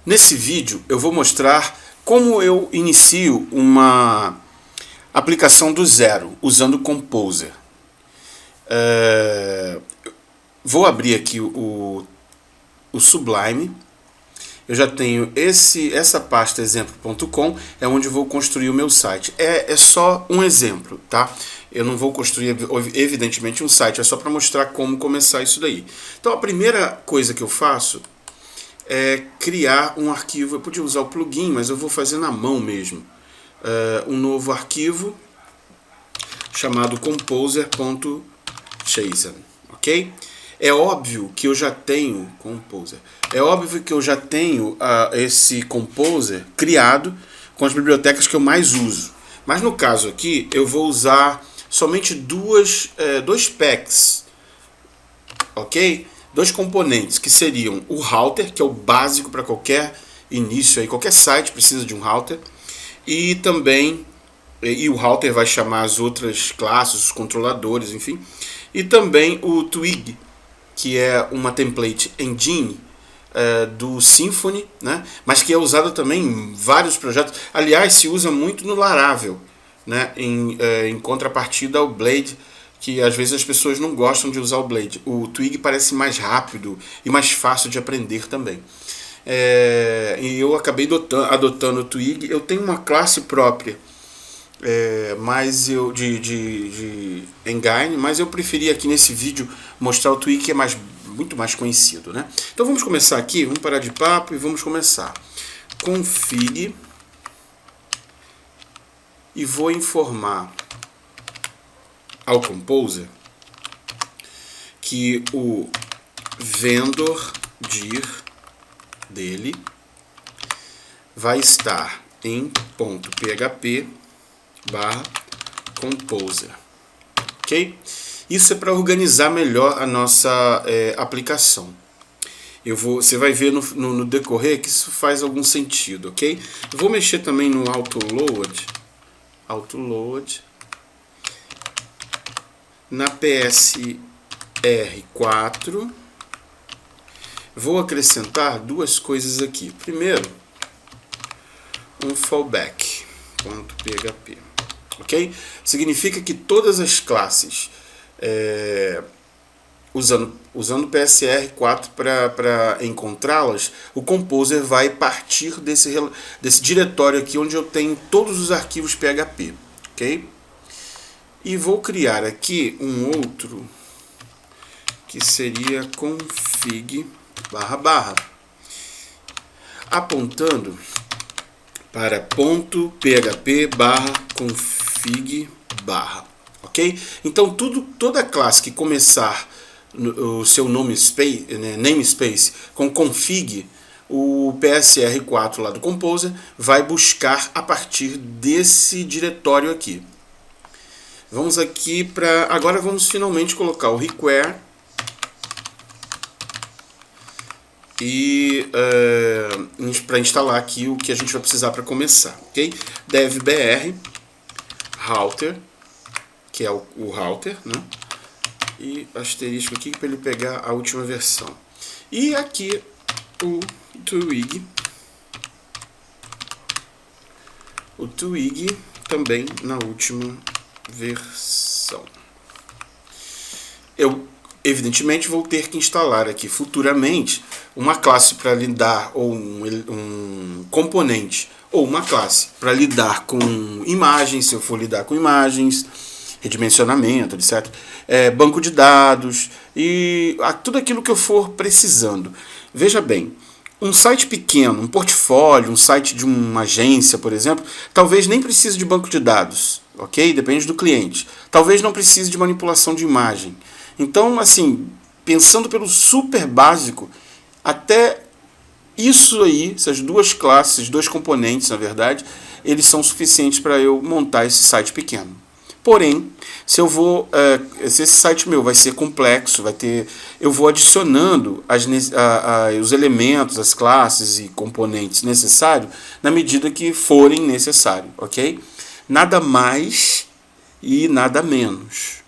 Nesse vídeo eu vou mostrar como eu inicio uma aplicação do zero usando o Composer. Vou abrir aqui o Sublime. Eu já tenho essa pasta exemplo.com, é onde eu vou construir o meu site. É só um exemplo, tá? Eu não vou construir, evidentemente, um site, é só para mostrar como começar isso daí. Então a primeira coisa que eu faço é criar um arquivo. Eu podia usar o plugin, mas eu vou fazer na mão mesmo. Um novo arquivo chamado composer.json, ok? É óbvio que eu já tenho esse Composer criado com as bibliotecas que eu mais uso. Mas no caso aqui eu vou usar somente dois packs, ok? Dois componentes que seriam o router, que é o básico para qualquer início, qualquer site precisa de um router, e também o router vai chamar as outras classes, os controladores, enfim, e também o Twig, que é uma template engine do Symfony, né? Mas que é usado também em vários projetos. Aliás, se usa muito no Laravel, né? Em contrapartida ao Blade, que às vezes as pessoas não gostam de usar o Blade. O Twig parece mais rápido e mais fácil de aprender também. E eu acabei adotando o Twig. Eu tenho uma classe própria de Engine, mas eu preferi aqui nesse vídeo mostrar o Twig, que é muito mais conhecido, né? Então vamos começar aqui, vamos parar de papo e vamos começar. Config, e vou informar ao Composer que o vendor dir dele vai estar em .php/composer, ok? Isso é para organizar melhor a nossa aplicação. Você vai ver no decorrer que isso faz algum sentido, ok? Eu vou mexer também no autoload na PSR4. Vou acrescentar duas coisas aqui. Primeiro, um fallback.php, ok? Significa que todas as classes usando PSR4 para encontrá-las, o Composer vai partir desse diretório aqui onde eu tenho todos os arquivos PHP, ok? E vou criar aqui um outro que seria config // apontando para .php/config/, ok? Então toda classe que começar o seu namespace com config, o PSR4 lá do Composer vai buscar a partir desse diretório aqui. Vamos aqui para... Agora vamos finalmente colocar o require e para instalar aqui o que a gente vai precisar para começar, ok? devbr router, que é o router, né? E asterisco aqui para ele pegar a última versão. E aqui o Twig também na última versão. Eu evidentemente vou ter que instalar aqui futuramente uma classe para lidar, ou um componente, ou uma classe para lidar com imagens, se eu for lidar com imagens, redimensionamento, etc. Banco de dados e tudo aquilo que eu for precisando. Veja bem, um site pequeno, um portfólio, um site de uma agência, por exemplo, talvez nem precise de banco de dados, ok? Depende do cliente. Talvez não precise de manipulação de imagem. Então, assim, pensando pelo super básico, até isso aí, essas duas classes, dois componentes, na verdade, eles são suficientes para eu montar esse site pequeno. Porém, se esse site meu vai ser complexo, eu vou adicionando os elementos, as classes e componentes necessários na medida que forem necessários, ok? Nada mais e nada menos.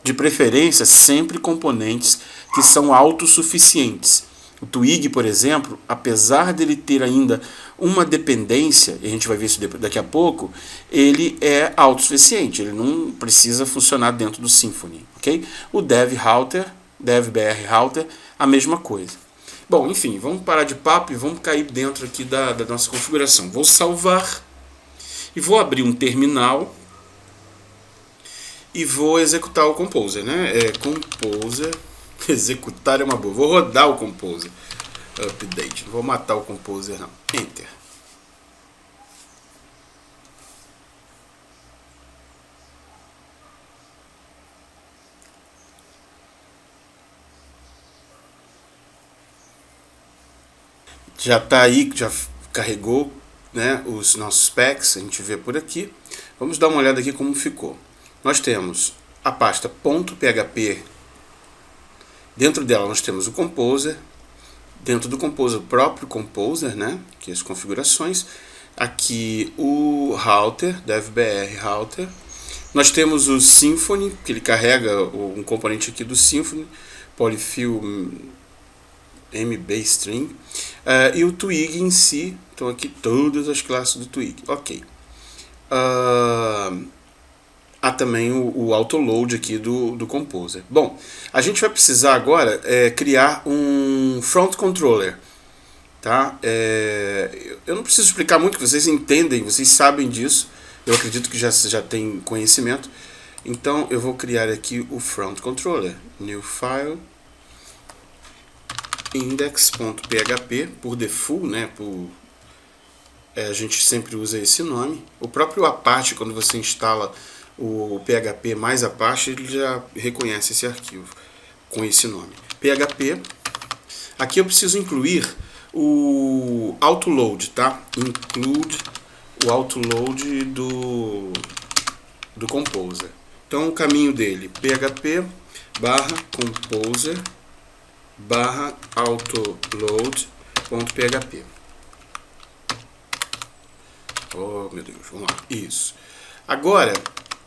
De preferência, sempre componentes que são autossuficientes. O Twig, por exemplo, apesar dele ter ainda uma dependência, e a gente vai ver isso daqui a pouco, ele é autossuficiente, ele não precisa funcionar dentro do Symfony, ok? O DevBR Router, a mesma coisa. Bom, enfim, vamos parar de papo e vamos cair dentro aqui da nossa configuração. Vou salvar e vou abrir um terminal e vou executar o Composer, né? Composer, executar é uma boa. Vou rodar o Composer. Update, não vou matar o Composer não. Enter. Já está aí, já carregou, né, os nossos packs, a gente vê por aqui. Vamos dar uma olhada aqui como ficou. Nós temos a pasta .php, dentro dela nós temos o Composer, dentro do Composer o próprio Composer, né, que é as configurações, aqui o Router, DevBR Router, nós temos o Symfony, que ele carrega um componente aqui do Symfony, Polyfill MBString, e o Twig em si, então aqui todas as classes do Twig, ok. Há também o autoload aqui do Composer. Bom, a gente vai precisar agora criar um front controller, tá? Eu não preciso explicar muito, que vocês entendem, vocês sabem disso, eu acredito que já tem conhecimento. Então eu vou criar aqui o front controller, new file, index.php, por default, né, a gente sempre usa esse nome. O próprio Apache, quando você instala o PHP mais Apache, ele já reconhece esse arquivo com esse nome. PHP. Aqui eu preciso incluir o autoload, tá? Include o autoload do Composer. Então o caminho dele, php /composer /autoload.php. Oh meu Deus, vamos lá. Isso. Agora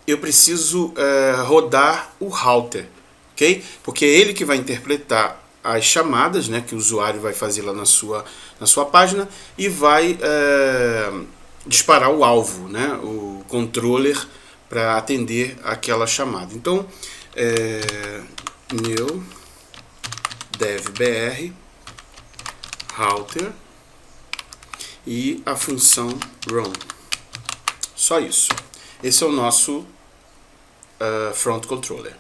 eu preciso rodar o router, ok? Porque é ele que vai interpretar as chamadas, né, que o usuário vai fazer lá na sua página e vai disparar o alvo, né, o controller, para atender aquela chamada. Então, new devbr router e a função run. Só isso. Esse é o nosso front controller.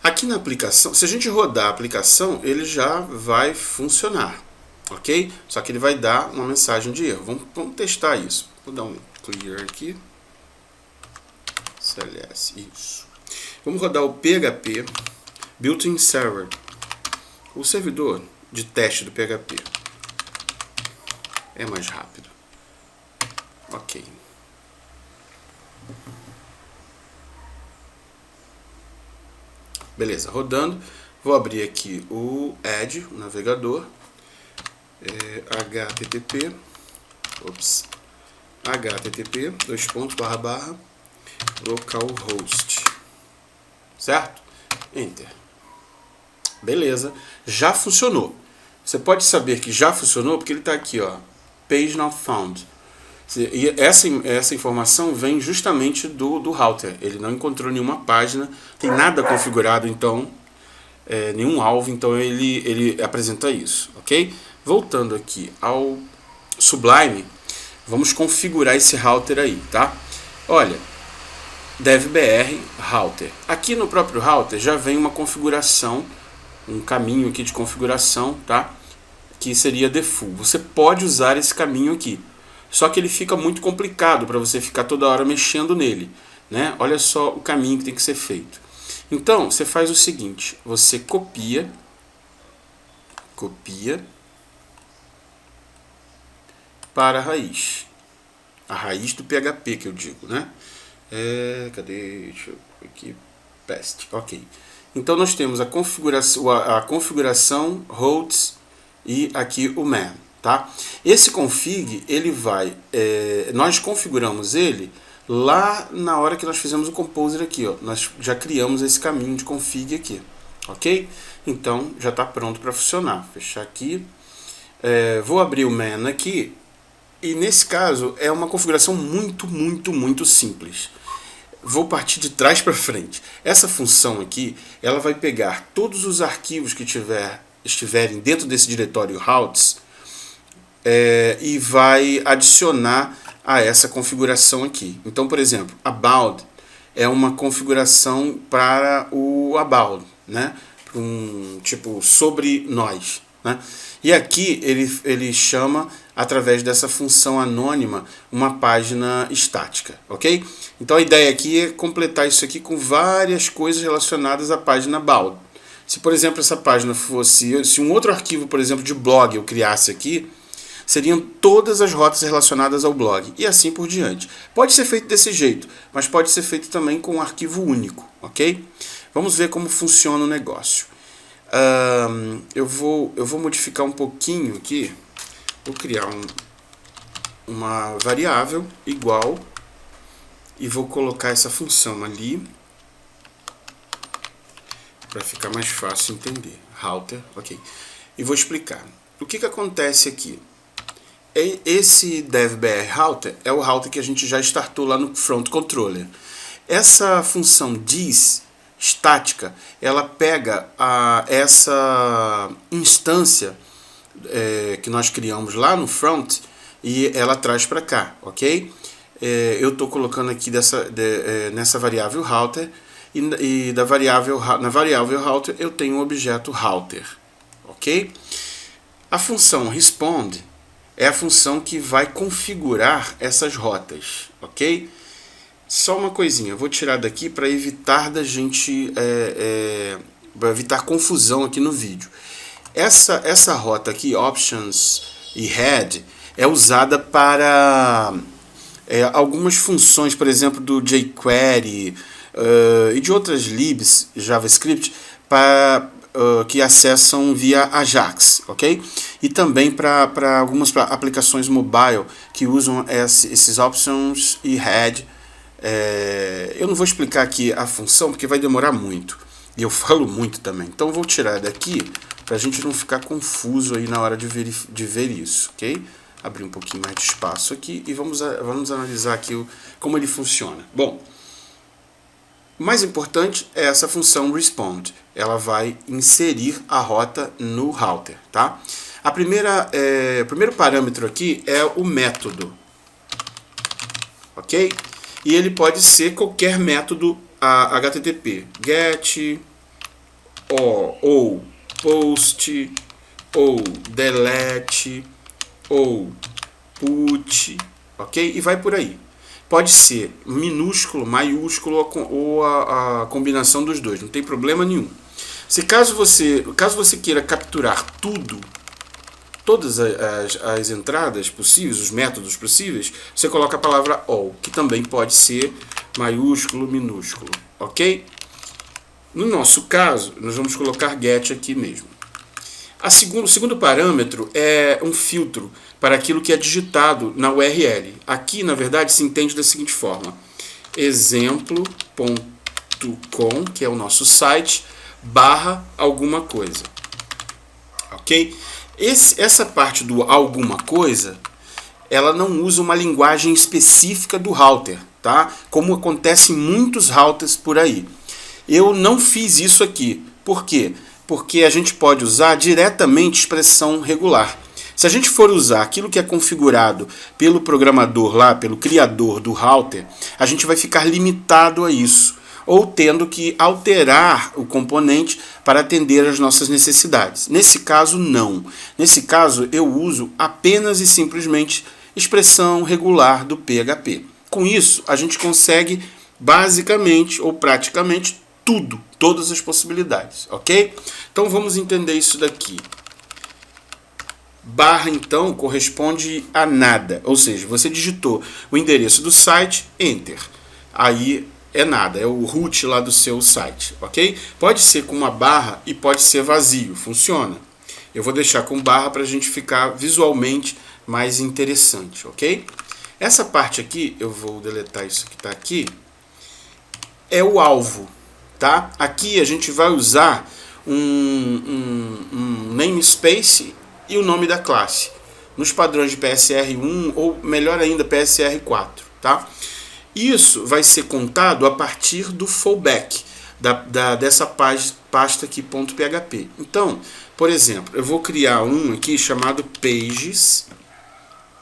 Aqui na aplicação, se a gente rodar a aplicação, ele já vai funcionar, ok? Só que ele vai dar uma mensagem de erro. Vamos testar isso. Vou dar um clear aqui. CLS, isso. Vamos rodar o PHP built-in server, o servidor de teste do PHP. É mais rápido. Ok. Beleza, rodando. Vou abrir aqui o Edge, o navegador. http //localhost. Certo? Enter. Beleza, já funcionou. Você pode saber que já funcionou porque ele está aqui, ó, page not found. E essa informação vem justamente do router. Ele não encontrou nenhuma página, tem nada configurado, então nenhum alvo, então ele apresenta isso, ok? Voltando aqui ao Sublime, vamos configurar esse router aí, tá? Olha, devbr router. Aqui no próprio router já vem uma configuração, um caminho aqui de configuração, tá? Que seria default. Você pode usar esse caminho aqui, só que ele fica muito complicado para você ficar toda hora mexendo nele, né? Olha só o caminho que tem que ser feito. Então, você faz o seguinte, você copia para a raiz do PHP que eu digo, né? Cadê? Deixa eu ver aqui, paste, ok. Então nós temos a configuração routes e aqui o man, tá? Esse config, ele vai, nós configuramos ele lá na hora que nós fizemos o Composer aqui, ó. Nós já criamos esse caminho de config aqui, ok? Então já está pronto para funcionar. Fechar aqui. Vou abrir o man aqui. E nesse caso é uma configuração muito simples. Vou partir de trás para frente. Essa função aqui, ela vai pegar todos os arquivos que estiverem dentro desse diretório routes e vai adicionar a essa configuração aqui. Então, por exemplo, about é uma configuração para o about, né? Tipo sobre nós, né? E aqui ele chama, através dessa função anônima, uma página estática, ok? Então a ideia aqui é completar isso aqui com várias coisas relacionadas à página about. Se, por exemplo, essa página fosse... Se um outro arquivo, por exemplo, de blog eu criasse aqui, seriam todas as rotas relacionadas ao blog, e assim por diante. Pode ser feito desse jeito, mas pode ser feito também com um arquivo único, ok? Vamos ver como funciona o negócio. Eu vou modificar um pouquinho aqui. Vou criar uma variável igual e vou colocar essa função ali para ficar mais fácil entender. Router, ok. E vou explicar. O que acontece aqui? Esse devbr router é o router que a gente já startou lá no front controller. Essa função dis estática, ela pega essa instância que nós criamos lá no front e ela traz para cá, ok? Eu estou colocando aqui nessa variável router e na variável router eu tenho o objeto router, ok? A função respond é a função que vai configurar essas rotas, ok? Só uma coisinha, eu vou tirar daqui para evitar da gente evitar confusão aqui no vídeo. Essa rota aqui, options e head, é usada para algumas funções, por exemplo, do jQuery e de outras libs JavaScript que acessam via Ajax, ok? E também para algumas aplicações mobile que usam esses options e head. Eu não vou explicar aqui a função porque vai demorar muito e eu falo muito também, então eu vou tirar daqui para a gente não ficar confuso aí na hora de ver isso, ok? Abrir um pouquinho mais de espaço aqui e vamos analisar aqui como ele funciona. Bom, o mais importante é essa função respond, ela vai inserir a rota no router, tá? O primeiro parâmetro aqui é o método, ok? E ele pode ser qualquer método HTTP, get, ou post, ou delete, ou put, ok? E vai por aí. Pode ser minúsculo, maiúsculo ou a combinação dos dois, não tem problema nenhum. Caso você queira capturar todas as entradas possíveis, os métodos possíveis, você coloca a palavra all, que também pode ser maiúsculo, minúsculo, ok? No nosso caso, nós vamos colocar get aqui mesmo. O segundo parâmetro é um filtro para aquilo que é digitado na URL. Aqui, na verdade, se entende da seguinte forma: exemplo.com, que é o nosso site, / alguma coisa, ok? Essa parte do alguma coisa, ela não usa uma linguagem específica do router, tá? Como acontece em muitos routers por aí. Eu não fiz isso aqui. Por quê? Porque a gente pode usar diretamente expressão regular. Se a gente for usar aquilo que é configurado pelo programador lá, pelo criador do router, a gente vai ficar limitado a isso, ou tendo que alterar o componente para atender às nossas necessidades. Nesse caso, não. Nesse caso, eu uso apenas e simplesmente expressão regular do PHP. Com isso, a gente consegue basicamente ou praticamente todas as possibilidades, ok? Então vamos entender isso daqui. / então corresponde a nada, ou seja, você digitou o endereço do site, enter, aí é nada, é o root lá do seu site, ok? Pode ser com uma barra e pode ser vazio, funciona. Eu vou deixar com barra para a gente ficar visualmente mais interessante, ok? Essa parte aqui, eu vou deletar isso que está aqui, é o alvo, tá? Aqui a gente vai usar um namespace e o nome da classe, nos padrões de PSR1 ou melhor ainda PSR4, tá? Isso vai ser contado a partir do fallback dessa pasta aqui .php. Então, por exemplo, eu vou criar um aqui chamado pages,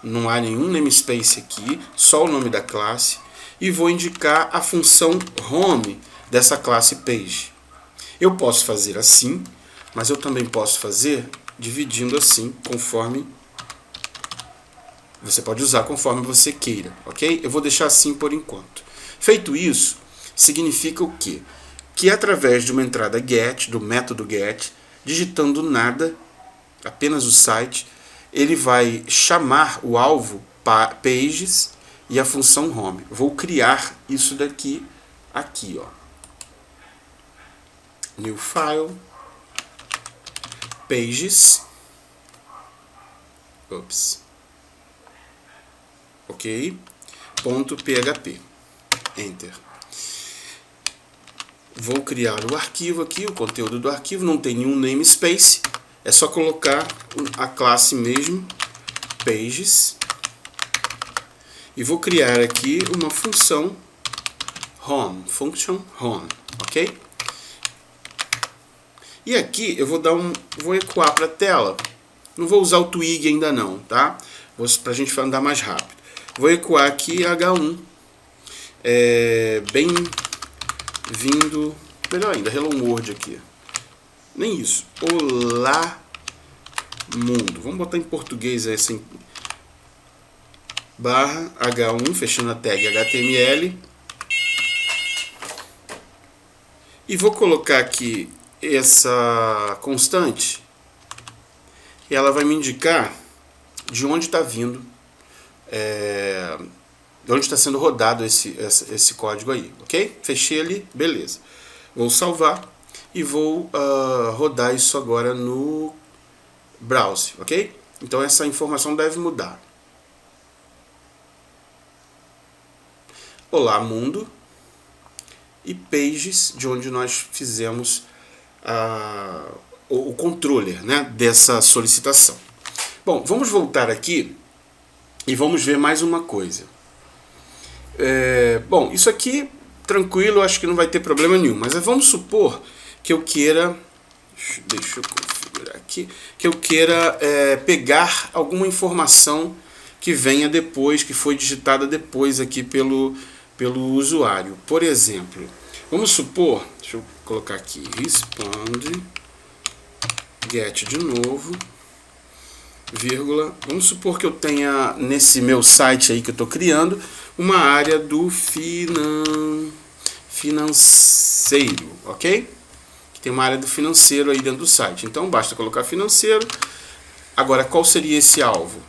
não há nenhum namespace aqui, só o nome da classe, e vou indicar a função home dessa classe page. Eu posso fazer assim, mas eu também posso fazer dividindo assim, conforme você pode usar conforme você queira, ok? Eu vou deixar assim por enquanto. Feito isso, significa o quê? Que através de uma entrada get, do método get, digitando nada, apenas o site, ele vai chamar o alvo pages e a função home. Vou criar isso daqui, aqui, ó. New file, pages, ok, .php, enter. Vou criar o arquivo aqui, o conteúdo do arquivo, não tem nenhum namespace, é só colocar a classe mesmo, pages, e vou criar aqui uma função home, function home, ok? E aqui eu vou ecoar para a tela. Não vou usar o twig ainda não, tá? Para a gente andar mais rápido. Vou ecoar aqui H1. Bem-vindo, melhor ainda, Hello World aqui. Nem isso. Olá, mundo. Vamos botar em português aí assim. Barra H1, fechando a tag HTML. E vou colocar aqui essa constante. E ela vai me indicar de onde está vindo, de onde está sendo rodado esse código aí, ok? Fechei ali, beleza. Vou salvar e vou rodar isso agora no browser, ok? Então essa informação deve mudar. Olá, mundo. E pages, de onde nós fizemos o controller, né, dessa solicitação. Bom, vamos voltar aqui e vamos ver mais uma coisa. Bom, isso aqui, tranquilo, acho que não vai ter problema nenhum, mas vamos supor que eu queira, deixa eu configurar aqui, que eu queira pegar alguma informação que venha depois, que foi digitada depois aqui pelo usuário. Por exemplo, vamos supor, deixa eu colocar aqui, respond, get de novo, vírgula. Vamos supor que eu tenha nesse meu site aí que eu estou criando uma área do financeiro, ok? Que tem uma área do financeiro aí dentro do site. Então basta colocar financeiro. Agora qual seria esse alvo?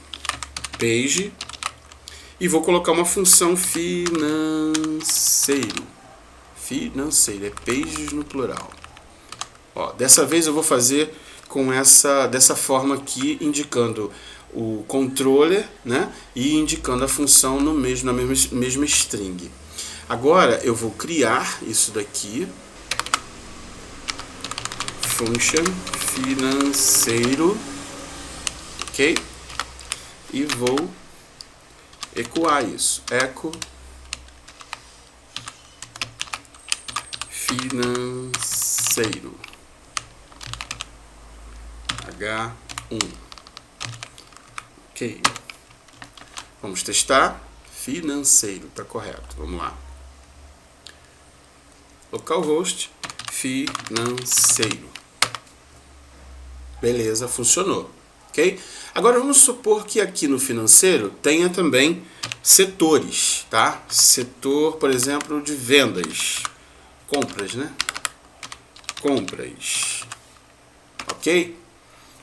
Page. E vou colocar uma função financeiro. Financeiro, é pages no plural. Ó, dessa vez eu vou fazer dessa forma aqui, indicando o controller, né, e indicando a função na mesma string. Agora eu vou criar isso daqui, function financeiro, ok? E vou ecoar isso, echo financeiro H1. Ok. Vamos testar. Financeiro, tá correto. Vamos lá. Localhost financeiro. Beleza, funcionou. Ok? Agora vamos supor que aqui no financeiro tenha também setores, tá? Setor, por exemplo, de vendas. Compras, né? Compras. Ok?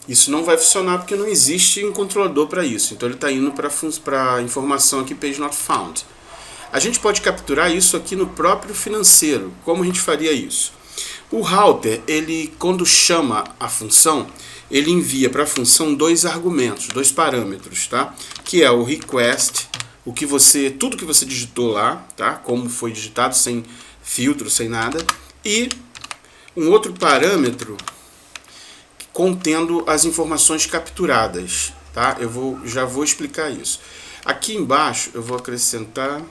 Isso não vai funcionar porque não existe um controlador para isso. Então ele está indo para a informação aqui, page not found. A gente pode capturar isso aqui no próprio financeiro. Como a gente faria isso? O router, ele, quando chama a função, ele envia para a função dois argumentos, dois parâmetros, tá? Que é o request, tudo que você digitou lá, tá? Como foi digitado, sem filtro, sem nada. E um outro parâmetro contendo as informações capturadas, tá? Já vou explicar isso. Aqui embaixo eu vou acrescentar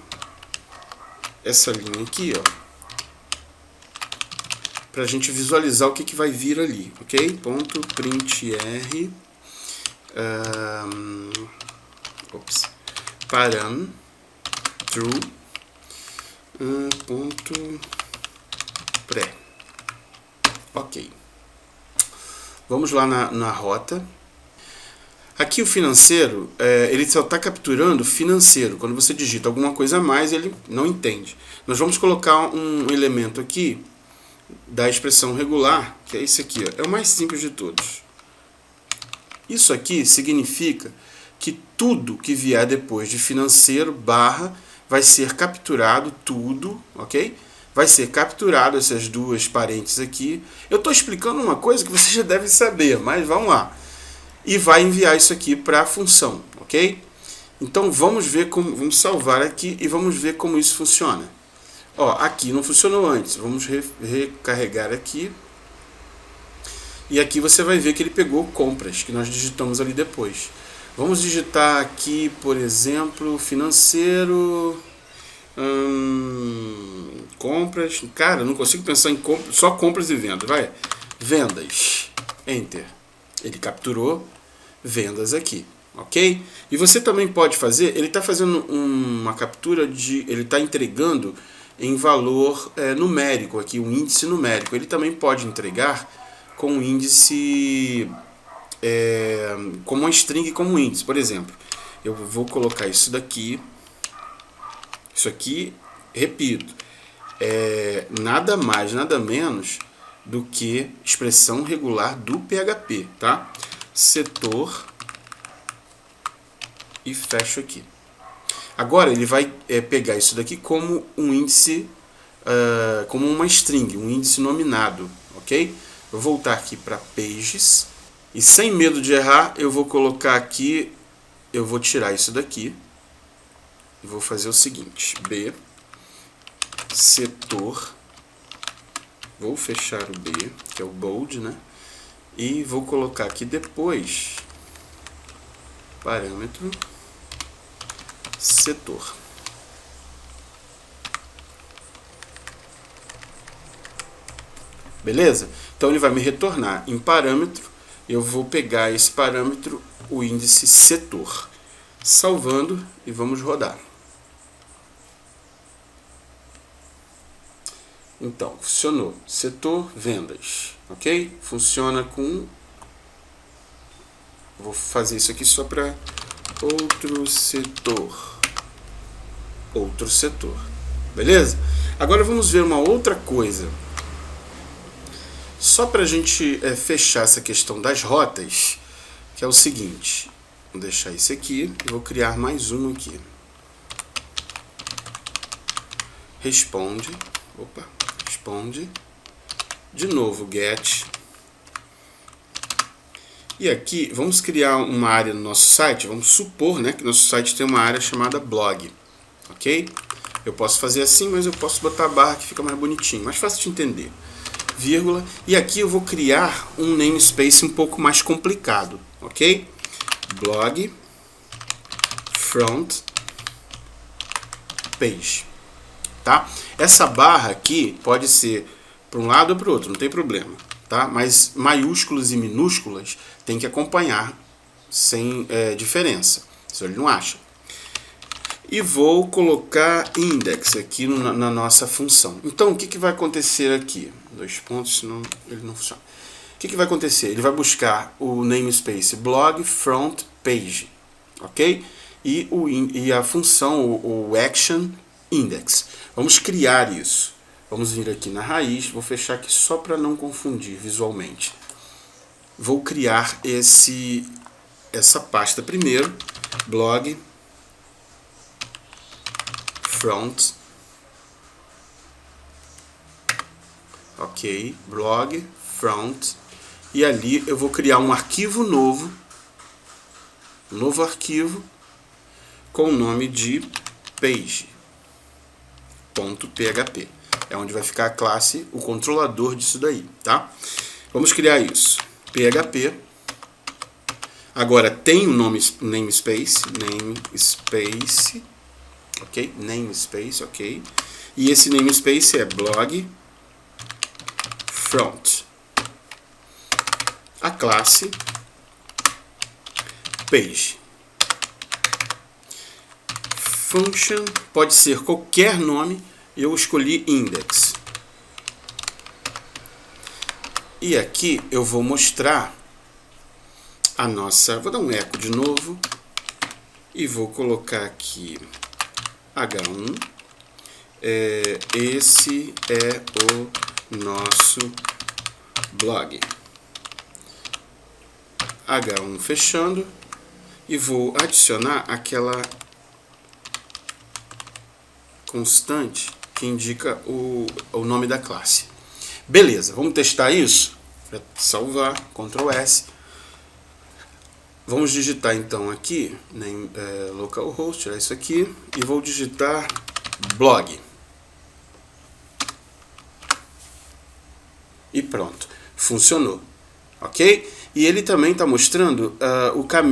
essa linha aqui, ó, para a gente visualizar o que vai vir ali, ok? Ponto printr param true ponto pré. Ok. Vamos lá na rota. Aqui o financeiro, ele só está capturando financeiro. Quando você digita alguma coisa a mais, ele não entende. Nós vamos colocar um elemento aqui da expressão regular, que é esse aqui, ó, é o mais simples de todos. Isso aqui significa que tudo que vier depois de financeiro barra vai ser capturado, tudo, ok? Vai ser capturado essas duas parênteses aqui. Eu estou explicando uma coisa que você já deve saber, mas vamos lá. E vai enviar isso aqui para a função, ok? Então vamos ver como, vamos salvar aqui e vamos ver como isso funciona. Ó, aqui não funcionou antes, vamos recarregar aqui. E aqui você vai ver que ele pegou compras, que nós digitamos ali depois. Vamos digitar aqui, por exemplo, financeiro, compras. Cara, não consigo pensar em compras, só compras e vendas. Vai, vendas, enter. Ele capturou vendas aqui, ok? E você também pode fazer, ele está fazendo uma captura ele está entregando em valor numérico aqui, um índice numérico. Ele também pode entregar com um índice, como uma string como um índice. Por exemplo, eu vou colocar isso daqui, isso aqui, repito, nada mais, nada menos do que expressão regular do PHP, tá? Setor e fecho aqui. Agora ele vai pegar isso daqui como um índice, como uma string, um índice nominado, ok? Vou voltar aqui para pages e sem medo de errar eu vou colocar aqui, eu vou tirar isso daqui e vou fazer o seguinte, B, setor, vou fechar o B, que é o bold, né? E vou colocar aqui depois, parâmetro, setor. Beleza? Então ele vai me retornar em parâmetro, eu vou pegar esse parâmetro, o índice setor. Salvando e vamos rodar. Então, funcionou. Setor, vendas. Ok? Funciona com... Vou fazer isso aqui só para outro setor. Outro setor. Beleza? Agora vamos ver uma outra coisa. Só para a gente fechar essa questão das rotas, que é o seguinte. Vou deixar isso aqui e vou criar mais um aqui. Responde. Opa. Responde. De novo, get. E aqui, vamos criar uma área no nosso site. Vamos supor, né, que nosso site tem uma área chamada blog. Ok? Eu posso fazer assim, mas eu posso botar a barra que fica mais bonitinho. Mais fácil de entender. Vírgula. E aqui eu vou criar um namespace um pouco mais complicado. Ok? Blog. Front. Page. Tá? Essa barra aqui pode ser para um lado ou para o outro, não tem problema. Tá? Mas maiúsculas e minúsculas tem que acompanhar sem diferença, se ele não acha. E vou colocar index aqui na nossa função. Então, o que vai acontecer aqui? 2 pontos, senão ele não funciona. O que vai acontecer? Ele vai buscar o namespace blog front page, ok? E a função, o action index. Vamos criar isso. Vamos vir aqui na raiz, vou fechar aqui só para não confundir visualmente. Vou criar essa pasta primeiro, blog front, ok, blog front, e ali eu vou criar um arquivo novo, arquivo com o nome de page.php. É onde vai ficar a classe, o controlador disso daí, tá? Vamos criar isso. PHP. Agora tem o nome namespace, ok? Namespace, ok? E esse namespace é blog front. A classe page. Function pode ser qualquer nome, eu escolhi index. E aqui eu vou mostrar a nossa, vou dar um eco de novo e vou colocar aqui H1. Esse é o nosso blog. H1 fechando e vou adicionar aquela constante que indica o nome da classe. Beleza, vamos testar isso? Para salvar, Ctrl S. Vamos digitar então aqui, localhost, tirar isso aqui, e vou digitar blog. E pronto, funcionou, ok? E ele também está mostrando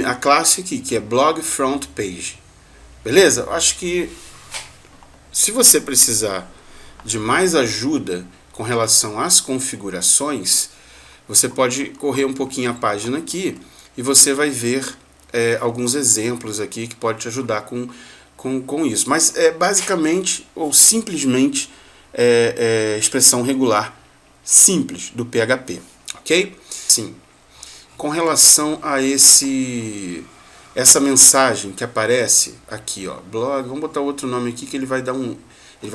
a classe aqui, que é blog front page. Beleza? Eu acho que se você precisar de mais ajuda com relação às configurações, você pode correr um pouquinho a página aqui e você vai ver alguns exemplos aqui que pode te ajudar com isso. Mas basicamente ou simplesmente expressão regular simples do PHP, ok? Sim. Com relação a essa mensagem que aparece aqui, ó, blog, vamos botar outro nome aqui que ele vai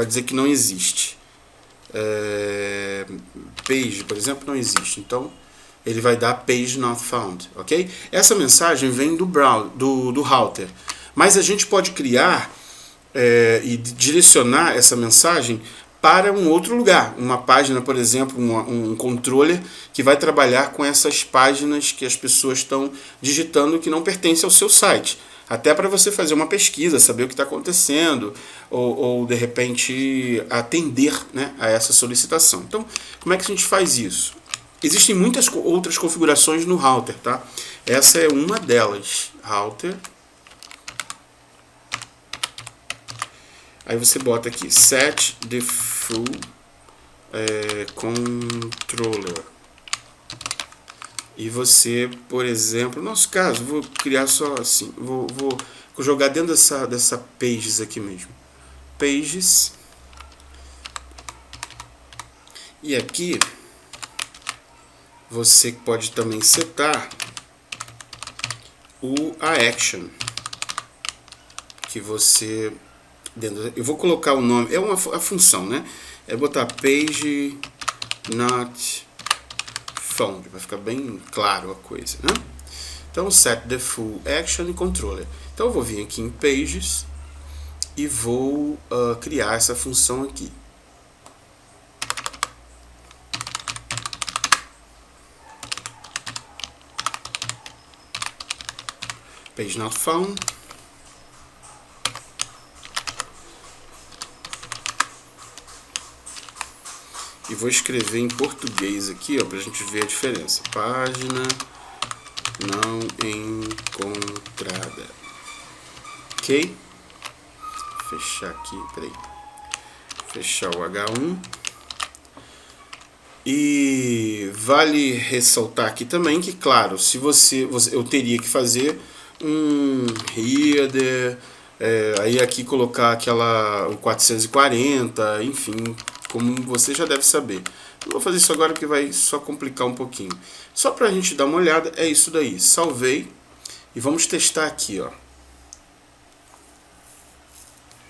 dizer que não existe. Page, por exemplo, não existe. Então ele vai dar page not found, ok? Essa mensagem vem do router, mas a gente pode criar e direcionar essa mensagem para um outro lugar, uma página, por exemplo, um controller que vai trabalhar com essas páginas que as pessoas estão digitando que não pertencem ao seu site. Até para você fazer uma pesquisa, saber o que está acontecendo, ou de repente atender, né, a essa solicitação. Então, como é que a gente faz isso? Existem muitas outras configurações no router, tá? Essa é uma delas. Router. Aí você bota aqui set default controller. E você, por exemplo, no nosso caso, vou criar só assim, vou jogar dentro dessa pages aqui mesmo. Pages. E aqui você pode também setar a action que você eu vou colocar o nome, a função, né? É botar page not found, vai ficar bem claro a coisa, né? Então set the full action e controller. Então eu vou vir aqui em pages e vou criar essa função aqui. Page not found. E vou escrever em português aqui, ó, pra gente ver a diferença. Página não encontrada. Ok? Fechar aqui, peraí. Fechar o H1. E vale ressaltar aqui também que, claro, se eu teria que fazer um header, aí aqui colocar o 440, enfim, como você já deve saber. Não vou fazer isso agora porque vai só complicar um pouquinho. Só para a gente dar uma olhada, é isso daí. Salvei e vamos testar aqui, ó.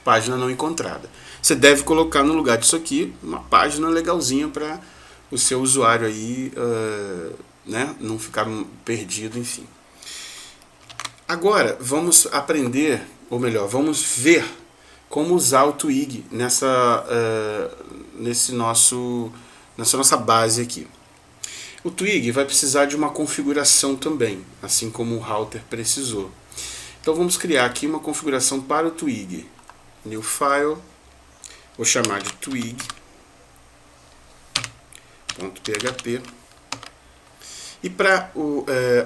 Página não encontrada. Você deve colocar no lugar disso aqui uma página legalzinha para o seu usuário aí, né, não ficar perdido, enfim. Agora vamos aprender, ou melhor, vamos ver como usar o Twig nessa nossa base aqui. O Twig vai precisar de uma configuração também, assim como o router precisou. Então vamos criar aqui uma configuração para o Twig. New file, vou chamar de twig.php E para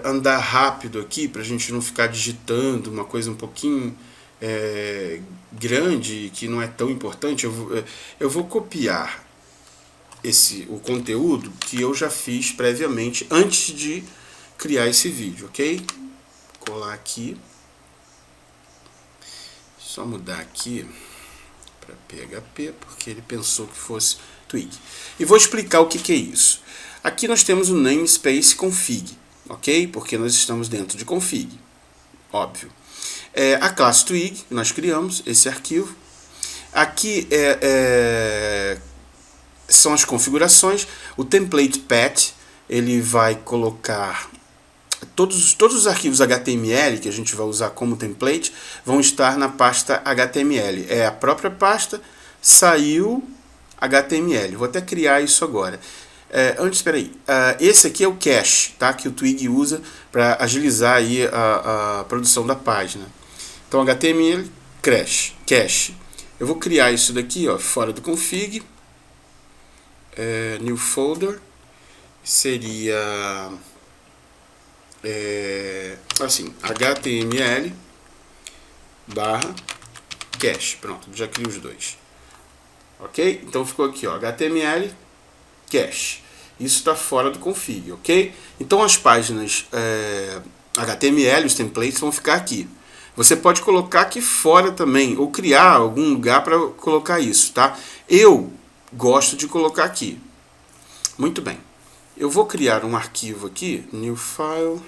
andar rápido aqui, para a gente não ficar digitando uma coisa um pouquinho grande, que não é tão importante, eu vou copiar o conteúdo que eu já fiz previamente antes de criar esse vídeo, ok? Vou colar aqui. Só mudar aqui para PHP, porque ele pensou que fosse Twig. E vou explicar o que é isso. Aqui nós temos o namespace config, ok? Porque nós estamos dentro de config, óbvio. A classe Twig, nós criamos esse arquivo. Aqui são as configurações. O template path, ele vai colocar todos os arquivos HTML que a gente vai usar como template vão estar na pasta HTML. É a própria pasta, saiu HTML. Vou até criar isso agora. Antes, espera aí. Esse aqui é o cache, tá? Que o Twig usa para agilizar aí a produção da página. Então, HTML, cache. Eu vou criar isso daqui, ó, fora do config. New folder. Seria assim, HTML /cache. Pronto, já crio os dois. Ok? Então ficou aqui, ó, HTML cache. Isso está fora do config, ok? Então as páginas HTML, os templates vão ficar aqui. Você pode colocar aqui fora também, ou criar algum lugar para colocar isso, tá? Eu gosto de colocar aqui. Muito bem. Eu vou criar um arquivo aqui, new file,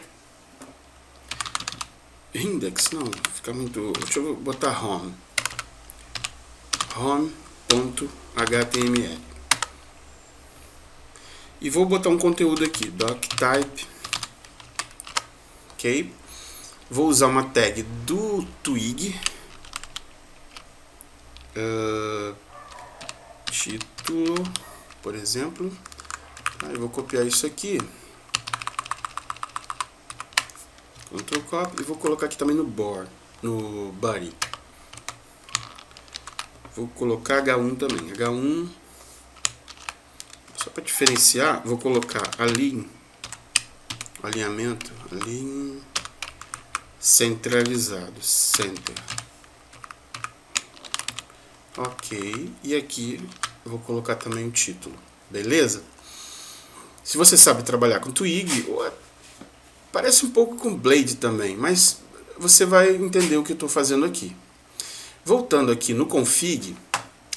index, não, fica muito, deixa eu botar home.html. E vou botar um conteúdo aqui, doctype, ok? Vou usar uma tag do Twig, título, por exemplo. Eu vou copiar isso aqui, Ctrl Copy, e vou colocar aqui também no body. Vou colocar H1 também, H1, só para diferenciar, vou colocar alinhamento, centralizado, center. Ok, e aqui eu vou colocar também o título, beleza? Se você sabe trabalhar com Twig, parece um pouco com Blade também, mas você vai entender o que eu estou fazendo aqui. Voltando aqui no config,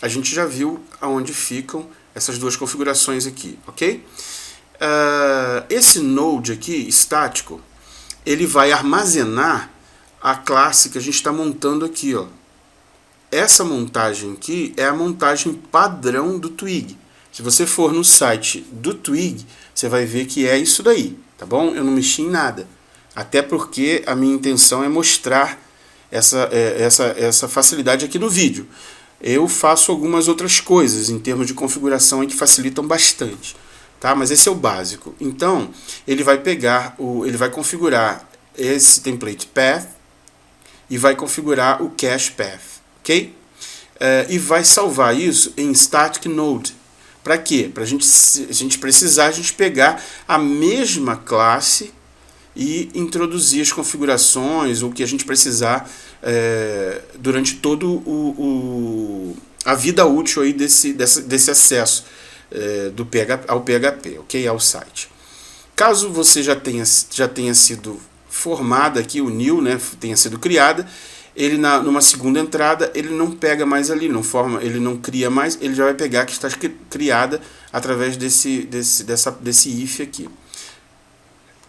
a gente já viu aonde ficam essas duas configurações aqui, ok? Esse node aqui, estático, ele vai armazenar a classe que a gente está montando aqui, ó. Essa montagem aqui é a montagem padrão do Twig. Se você for no site do Twig, você vai ver que é isso daí, tá bom? Eu não mexi em nada. Até porque a minha intenção é mostrar essa facilidade aqui no vídeo. Eu faço algumas outras coisas em termos de configuração que facilitam bastante, tá? Mas esse é o básico. Então, ele vai configurar esse template path e vai configurar o cache path, ok? E vai salvar isso em static node. Para quê? Para se a gente precisar, a gente pegar a mesma classe e introduzir as configurações, ou o que a gente precisar durante todo a vida útil aí desse acesso ao PHP, ok? Ao site. Caso você já tenha sido formada aqui, o new, né, tenha sido criada, ele numa segunda entrada, ele não pega mais ali, ele não cria mais, ele já vai pegar que está criada através desse if aqui.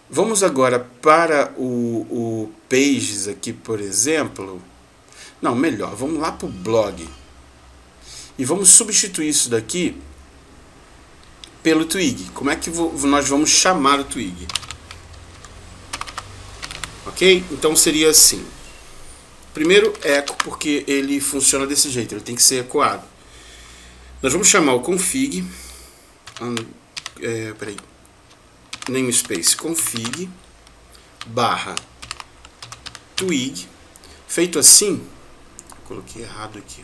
Vamos agora para o pages aqui, por exemplo. Não, melhor, vamos lá para o blog. E vamos substituir isso daqui pelo Twig. Como é que nós vamos chamar o Twig? Ok? Então seria assim. Primeiro, eco, porque ele funciona desse jeito, ele tem que ser ecoado. Nós vamos chamar o config, namespace config, /twig. Feito assim, coloquei errado aqui,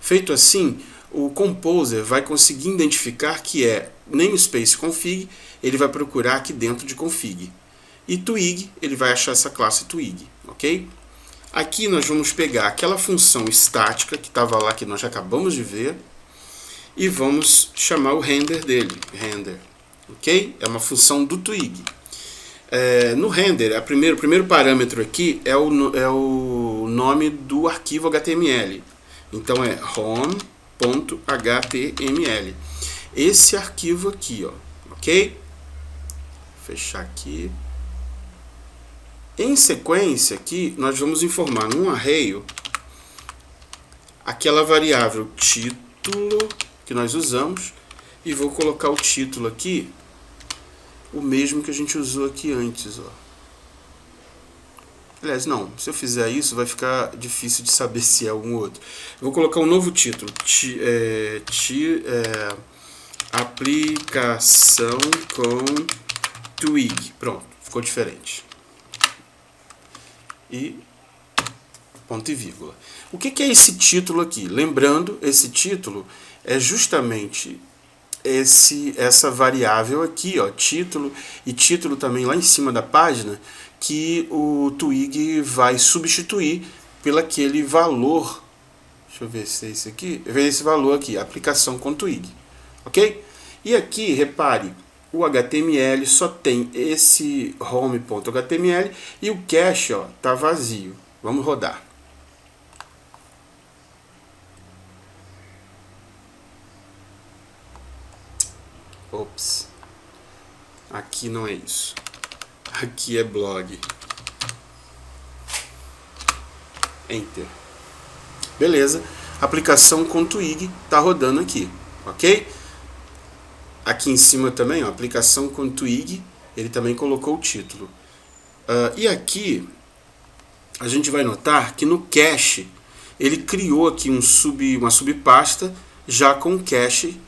feito assim, o Composer vai conseguir identificar que é namespace config, ele vai procurar aqui dentro de config. E twig, ele vai achar essa classe twig, ok? Aqui nós vamos pegar aquela função estática que estava lá, que nós já acabamos de ver, e vamos chamar o render dele, render, ok? É uma função do twig. No render, o primeiro parâmetro aqui é o nome do arquivo HTML. Então é home.html. Esse arquivo aqui, ó, ok? Vou fechar aqui. Em sequência aqui, nós vamos informar num array aquela variável título que nós usamos, e vou colocar o título aqui, o mesmo que a gente usou aqui antes, ó. Aliás, não, se eu fizer isso vai ficar difícil de saber se é algum outro. Eu vou colocar um novo título, aplicação com twig. Pronto, ficou diferente. E ponto e vírgula. O que é esse título aqui? Lembrando, esse título é justamente essa variável aqui, ó, título, e título também lá em cima da página, que o twig vai substituir pelo aquele valor. Deixa eu ver se é esse aqui. Esse valor aqui, aplicação com twig. Ok? E aqui, repare, o HTML só tem esse home.html e o cache está vazio. Vamos rodar. Ops. Aqui não é isso. Aqui é blog. Enter. Beleza. Aplicação com twig está rodando aqui. Ok? Aqui em cima também, ó, aplicação com twig. Ele também colocou o título. E aqui a gente vai notar que no cache ele criou aqui uma subpasta já com o cache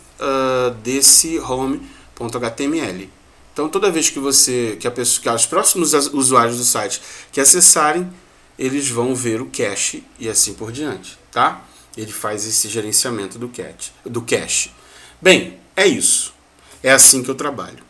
desse home.html. Então toda vez que os próximos usuários do site que acessarem, eles vão ver o cache e assim por diante, tá? Ele faz esse gerenciamento do cache. Bem, é isso. É assim que eu trabalho.